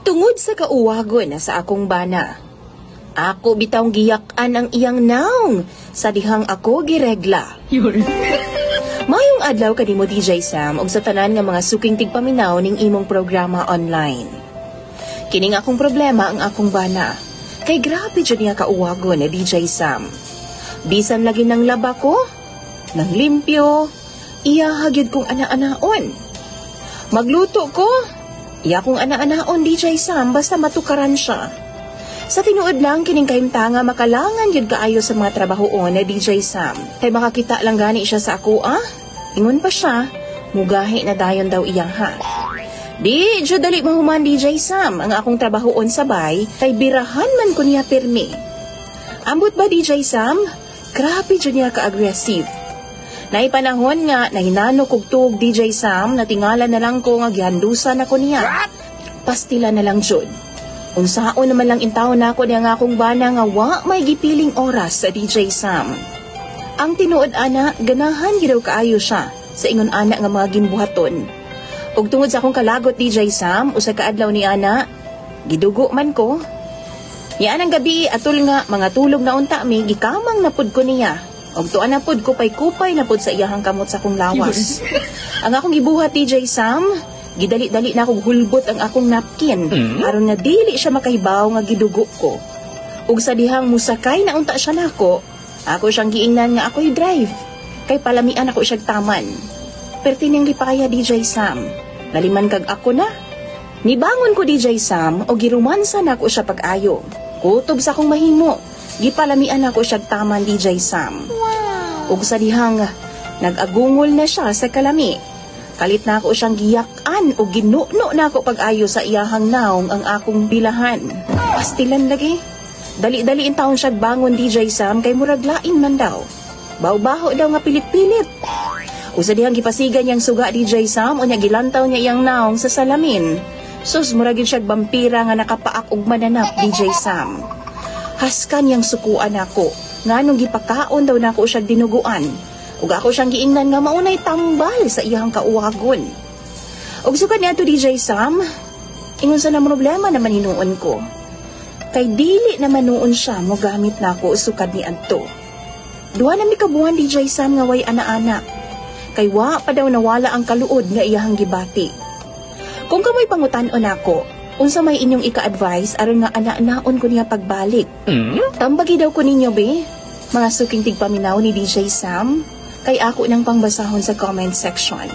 Tungod sa kauwagon na sa akong bana, ako bitawng giyak-an ang iyang naong sa dihang ako giregla. Mayong adlaw kanimo DJ Sam og sa tanan nga mga suking tigpaminaw ning imong programa online. Kining akong problema ang akong bana. Kay grabe jud niya kauwagon na DJ Sam. Bisan lagi ng laba ko, nang limpyo, iya hagyod kong ana-anaon. Magluto ko, iya kong ana-anaon DJ Sam basta matukaran siya. Sa tinuod lang kining kahimtanga makalangan yun kaayo sa mga trabahoon na DJ Sam. Kay makakita lang gani siya sa ako Ingon pa siya, mugahi na dayon daw iya ha. Di, jud dali mahuman DJ Sam ang akong trabahoon sabay kay birahan man ko niya pirmi. Ambot ba DJ Sam? Grabe jud niya ka-aggressive. Naipanahon nga nahinano kog tuog DJ Sam na tingala na lang ko nga gihandusan ako niya. Pastila na lang jud. Unsaon naman lang intawon nako niya nga akong bana nga wa may gipiling oras sa DJ Sam. Ang tinuod ana, ganahan gidaw kaayo siya sa ingon ana nga mga ginbuhaton. Ug tungod sa akong kalagot DJ Sam, usa ka adlaw ni ana, gidugo man ko. Yan ang gabi atol nga mga tulog na unta mi gikamang napud ko niya. Og tuan na pud kupay-kupay na pud sa iyahang kamot sa akong lawas. Ang akong gibuhat DJ Sam, gidali-dali na akong hulbot ang akong napkin aron nga dili siya makahibaw nga gidugo ko. Ug sa dihang musakay na unta siya nako, ako siyang giingnan nga ako'y drive. Kay palamian ako siyang taman. Pertining lipaya DJ Sam. Naliman kag ako na. Nibangon ko DJ Sam o girumansa na ako siya pag-ayo. Kutob sa akong mahimo. Gipalamian ako siya taman DJ Sam. Wow. Ug sa dihang nag-agungol na siya sa kalami. Kalit na ako siyang giyak-an o ginuno na ako pag-ayo sa iyahang naong ang akong bilahan. Pastilan lagi. Dali-dali in taon siya bangon DJ Sam kay murag lain man daw. Baw-baho daw nga pilit-pilit. Usa dihang gipasigan niyang suga DJ Sam unya gilantaw niya iyang naong sa salamin. Sus murag gyud siya vampira nga nakapaak og mananap DJ Sam. Haskan niyang sukuan ako. Nganong gipakaon daw nako siya dinuguan. Ug ako siyang giingnan nga maunay tambal sa iyang kauwagon. Ug sukad niadto DJ Sam, ingon sa na problema naman hinuon ko. Kay dili naman noon siya mo gamit nako sukad ni adto. Duha na mi kabuhan DJ Sam nga way ana-ana. Kay wa pa daw nawala ang kaluod nga iyahang gibati. Kung kamoy pangutan-on ako, unsa may inyong ika-advise aron nga ana-anaon ko niya pagbalik? Tambagi daw ko ninyo be, mga suking tigpaminaw ni DJ Sam, kay ako nang pangbasahon sa comment section.